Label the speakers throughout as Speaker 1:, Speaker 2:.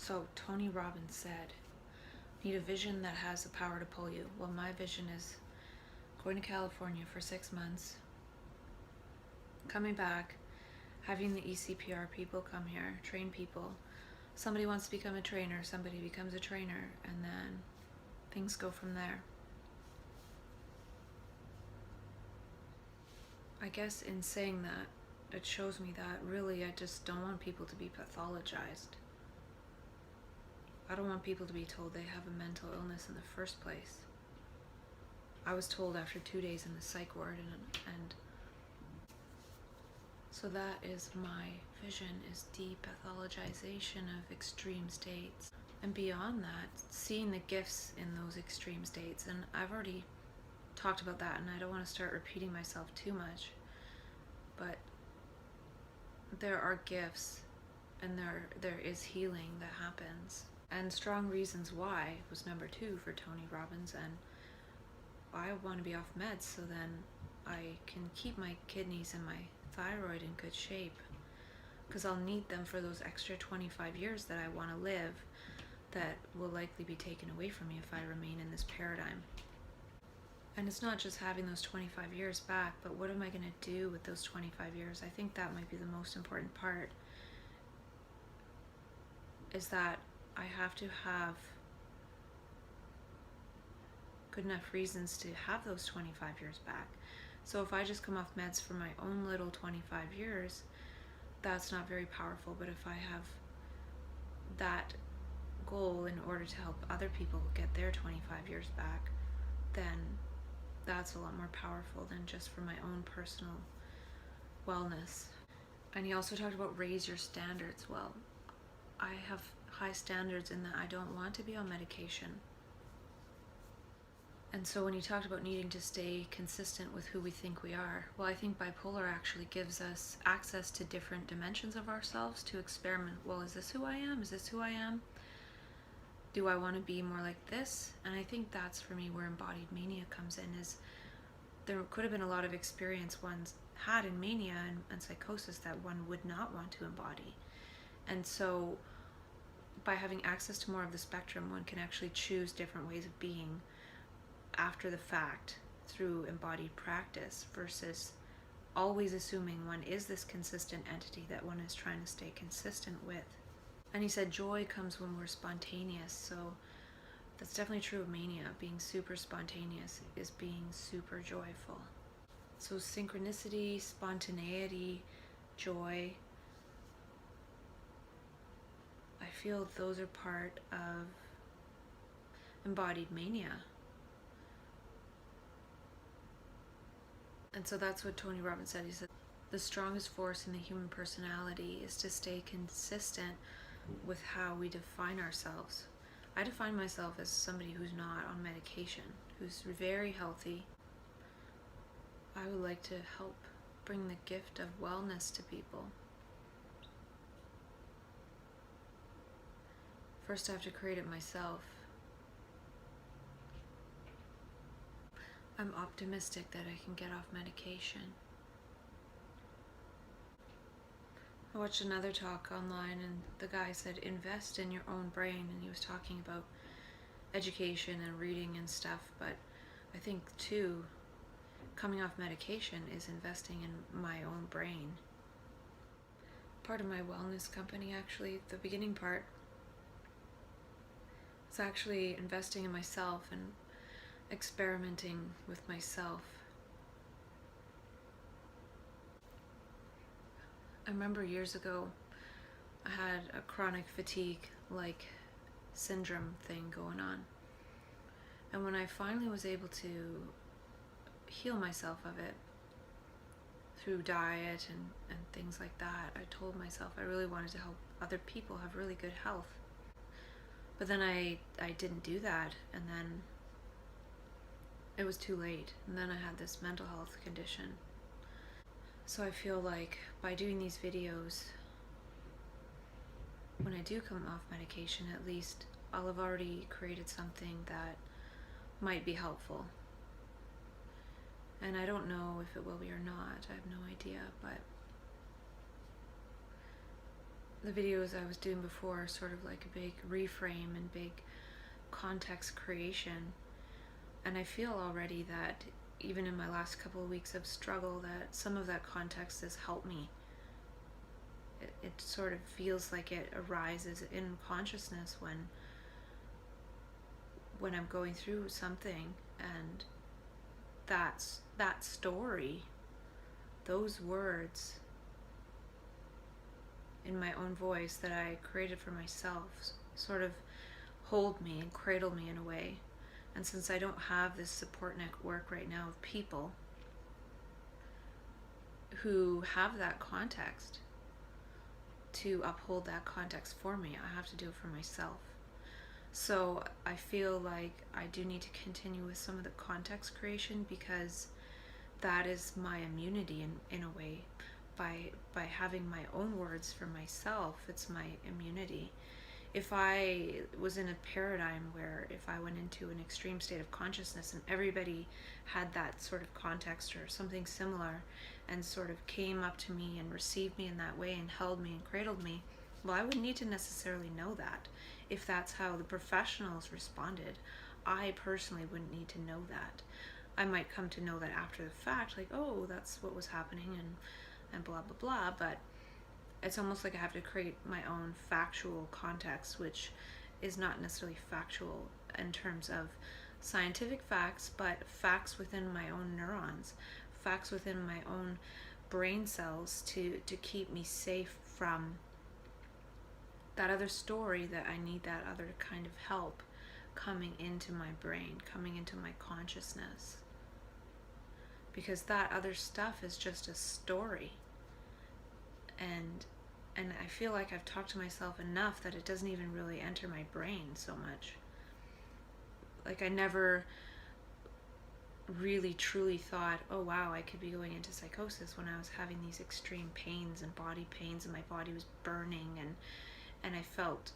Speaker 1: So Tony Robbins said, need a vision that has the power to pull you. Well, my vision is going to California for 6 months, coming back, having the ECPR people come here, train people. Somebody wants to become a trainer, somebody becomes a trainer, and then things go from there. I guess in saying that, it shows me that really I just don't want people to be pathologized. I don't want people to be told they have a mental illness in the first place. I was told after 2 days in the psych ward, and so that is my vision, is depathologization of extreme states. And beyond that, seeing the gifts in those extreme states. And I've already talked about that, and I don't want to start repeating myself too much, but there are gifts, and there is healing that happens. And strong reasons why was number 2 for Tony Robbins. And I want to be off meds so then I can keep my kidneys and my thyroid in good shape, because I'll need them for those extra 25 years that I want to live that will likely be taken away from me if I remain in this paradigm. And it's not just having those 25 years back, but what am I going to do with those 25 years? I think that might be the most important part, is that I have to have good enough reasons to have those 25 years back. So if I just come off meds for my own little 25 years, that's not very powerful. But if I have that goal in order to help other people get their 25 years back, then that's a lot more powerful than just for my own personal wellness. And he also talked about raise your standards. Well, I have high standards in that I don't want to be on medication. And so when he talked about needing to stay consistent with who we think we are, well, I think bipolar actually gives us access to different dimensions of ourselves to experiment. Well, is this who I am? Is this who I am? Do I want to be more like this? And I think that's for me where embodied mania comes in, is there could have been a lot of experience one's had in mania and psychosis that one would not want to embody. And so by having access to more of the spectrum, one can actually choose different ways of being after the fact through embodied practice, versus always assuming one is this consistent entity that one is trying to stay consistent with. And he said joy comes when we're spontaneous. So that's definitely true of mania. Being super spontaneous is being super joyful. So synchronicity, spontaneity, joy, I feel those are part of embodied mania. And so that's what Tony Robbins said. He said the strongest force in the human personality is to stay consistent with how we define ourselves. I define myself as somebody who's not on medication, who's very healthy. I would like to help bring the gift of wellness to people. First, I have to create it myself. I'm optimistic that I can get off medication. I watched another talk online, and the guy said invest in your own brain, and he was talking about education and reading and stuff. But I think too, coming off medication is investing in my own brain. Part of my wellness company, actually, the beginning part, is actually investing in myself and experimenting with myself. I remember years ago I had a chronic fatigue like syndrome thing going on, and when I finally was able to heal myself of it through diet and things like that, I told myself I really wanted to help other people have really good health. But then I didn't do that, and then it was too late, and then I had this mental health condition. So I feel like by doing these videos, when I do come off medication, at least I'll have already created something that might be helpful. And I don't know if it will be or not, I have no idea, but the videos I was doing before are sort of like a big reframe and big context creation. And I feel already that even in my last couple of weeks of struggle, that some of that context has helped me. It sort of feels like it arises in consciousness when I'm going through something, and that story, those words in my own voice that I created for myself sort of hold me and cradle me in a way. And since I don't have this support network right now of people who have that context to uphold that context for me, I have to do it for myself. So I feel like I do need to continue with some of the context creation, because that is my immunity in a way. By having my own words for myself, it's my immunity. If I was in a paradigm where if I went into an extreme state of consciousness and everybody had that sort of context or something similar and sort of came up to me and received me in that way and held me and cradled me, well, I wouldn't need to necessarily know that. If that's how the professionals responded, I personally wouldn't need to know that. I might come to know that after the fact, like, oh, that's what was happening, and blah, blah, blah, but it's almost like I have to create my own factual context, which is not necessarily factual in terms of scientific facts, but facts within my own neurons, facts within my own brain cells to keep me safe from that other story, that I need that other kind of help coming into my brain, coming into my consciousness. Because that other stuff is just a story. And I feel like I've talked to myself enough that it doesn't even really enter my brain so much. Like, I never really truly thought, oh wow, I could be going into psychosis, when I was having these extreme pains and body pains and my body was burning, and I felt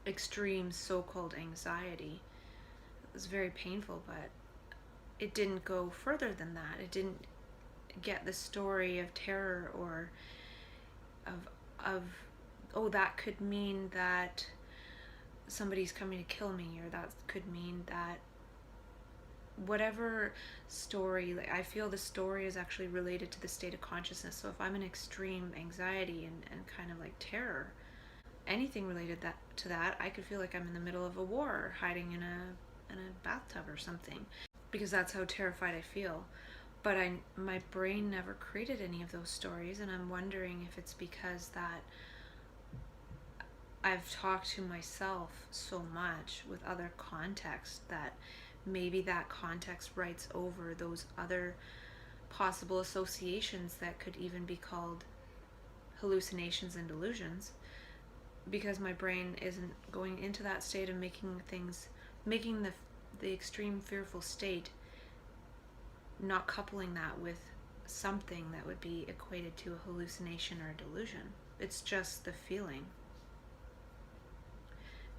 Speaker 1: extreme so-called anxiety. It was very painful, but it didn't go further than that. It didn't get the story of terror or of oh, that could mean that somebody's coming to kill me, or that could mean that whatever story. Like, I feel the story is actually related to the state of consciousness. So if I'm in extreme anxiety and kind of like terror, anything related to that, I could feel like I'm in the middle of a war, or hiding in a bathtub or something, because that's how terrified I feel. But my brain never created any of those stories, and I'm wondering if it's because that I've talked to myself so much with other context that maybe that context writes over those other possible associations that could even be called hallucinations and delusions, because my brain isn't going into that state of making the extreme fearful state, not coupling that with something that would be equated to a hallucination or a delusion. It's just the feeling.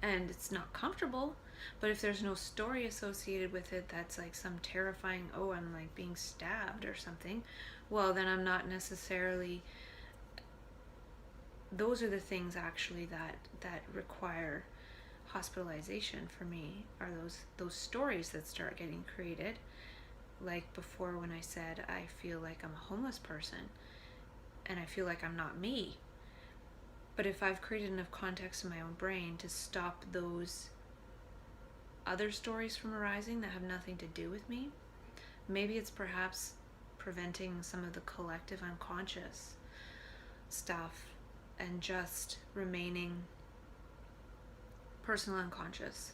Speaker 1: And it's not comfortable, but if there's no story associated with it that's like some terrifying, oh, I'm like being stabbed or something, well, then I'm not necessarily... Those are the things actually that require hospitalization for me, are those stories that start getting created. Like before, when I said I feel like I'm a homeless person and I feel like I'm not me. But if I've created enough context in my own brain to stop those other stories from arising that have nothing to do with me, maybe it's perhaps preventing some of the collective unconscious stuff and just remaining personal unconscious.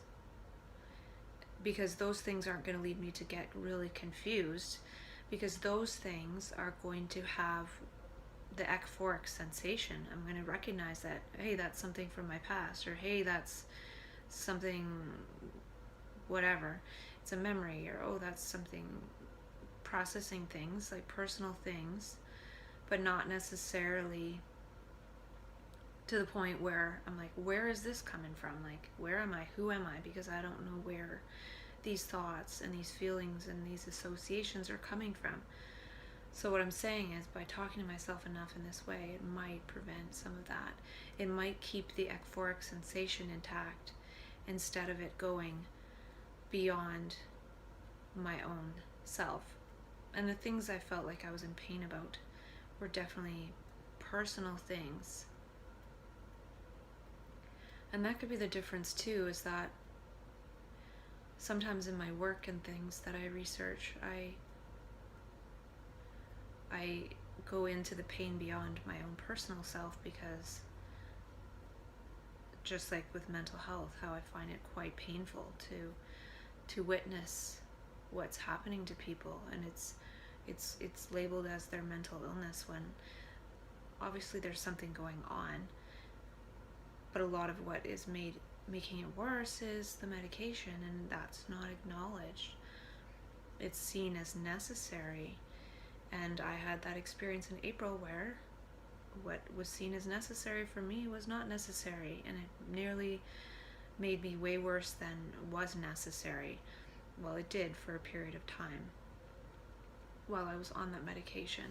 Speaker 1: Because those things aren't going to lead me to get really confused, because those things are going to have the euphoric sensation. I'm going to recognize that, hey, that's something from my past, or hey, that's something, whatever. It's a memory, or oh, that's something, processing things, like personal things, but not necessarily to the point where I'm like, where is this coming from? Like, where am I? Who am I? Because I don't know where these thoughts and these feelings and these associations are coming from. So what I'm saying is, by talking to myself enough in this way, it might prevent some of that. It might keep the euphoric sensation intact instead of it going beyond my own self. And the things I felt like I was in pain about were definitely personal things. And that could be the difference too, is that sometimes in my work and things that I research, I go into the pain beyond my own personal self, because just like with mental health, how I find it quite painful to witness what's happening to people, and it's labeled as their mental illness when obviously there's something going on, but a lot of what is making it worse is the medication, and that's not acknowledged. It's seen as necessary. And I had that experience in April where what was seen as necessary for me was not necessary, and it nearly made me way worse than was necessary. Well, it did for a period of time while I was on that medication.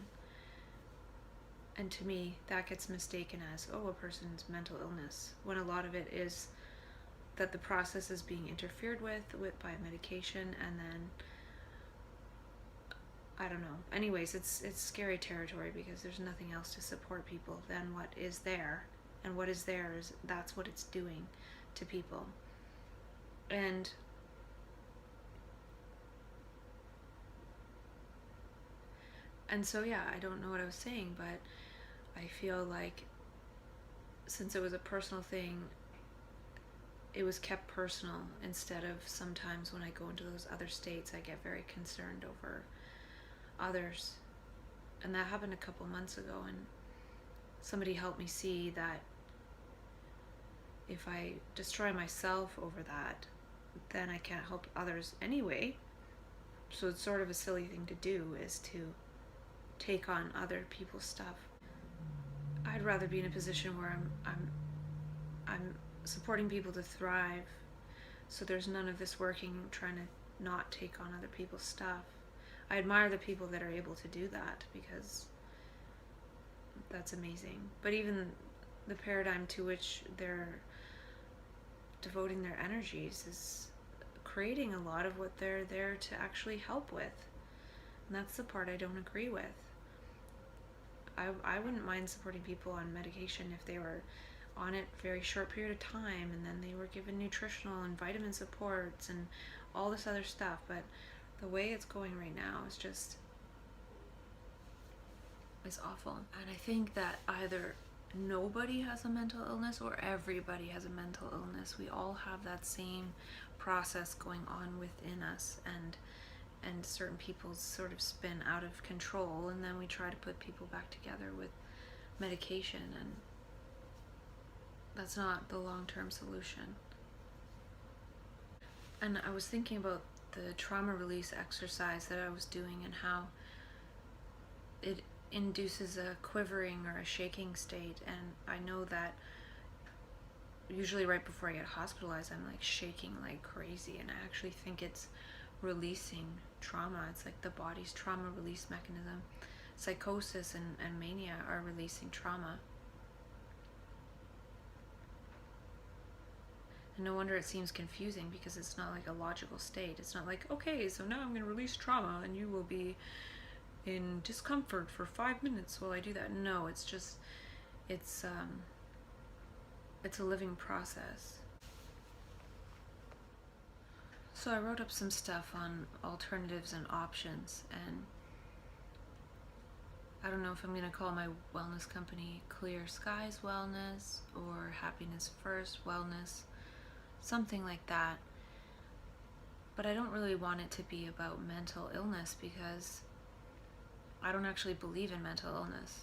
Speaker 1: And to me, that gets mistaken as, oh, a person's mental illness, when a lot of it is that the process is being interfered with by medication, and then I don't know. Anyways, it's scary territory, because there's nothing else to support people than what is there. And what is there is, that's what it's doing to people. And so yeah, I don't know what I was saying, but I feel like since it was a personal thing, it was kept personal, instead of sometimes when I go into those other states, I get very concerned over others. And that happened a couple months ago, and somebody helped me see that if I destroy myself over that, then I can't help others anyway. So it's sort of a silly thing to do, is to take on other people's stuff. I'd rather be in a position where I'm supporting people to thrive, so there's none of this working trying to not take on other people's stuff. I admire the people that are able to do that, because that's amazing. But even the paradigm to which they're devoting their energies is creating a lot of what they're there to actually help with. And that's the part I don't agree with. I wouldn't mind supporting people on medication if they were on it for a very short period of time, and then they were given nutritional and vitamin supports and all this other stuff. But the way it's going right now is awful. And I think that either nobody has a mental illness or everybody has a mental illness. We all have that same process going on within us, and certain people sort of spin out of control, and then we try to put people back together with medication, and that's not the long-term solution. And I was thinking about the trauma release exercise that I was doing, and how it induces a quivering or a shaking state. And I know that usually right before I get hospitalized, I'm like shaking like crazy, and I actually think it's releasing trauma. It's like the body's trauma release mechanism. Psychosis and mania are releasing trauma. And no wonder it seems confusing, because it's not like a logical state. It's not like, okay, so now I'm going to release trauma and you will be in discomfort for 5 minutes while I do that. No, it's just, it's a living process. So I wrote up some stuff on alternatives and options, and I don't know if I'm going to call my wellness company Clear Skies Wellness or Happiness First Wellness, something like that. But I don't really want it to be about mental illness, because I don't actually believe in mental illness.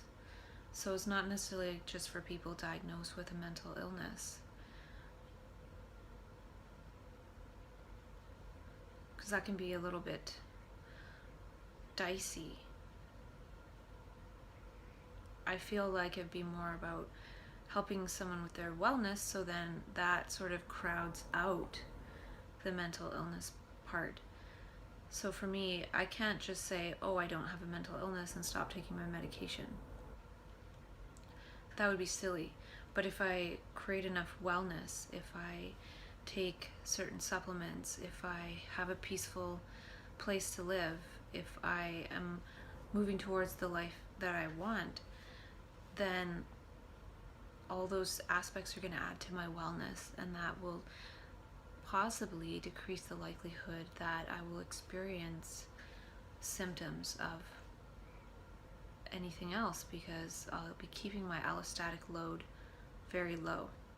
Speaker 1: So it's not necessarily just for people diagnosed with a mental illness, because that can be a little bit dicey. I feel like it'd be more about helping someone with their wellness, so then that sort of crowds out the mental illness part. So for me, I can't just say, oh, I don't have a mental illness and stop taking my medication. That would be silly. But if I create enough wellness, if I take certain supplements, if I have a peaceful place to live, if I am moving towards the life that I want, then all those aspects are going to add to my wellness, and that will possibly decrease the likelihood that I will experience symptoms of anything else, because I'll be keeping my allostatic load very low.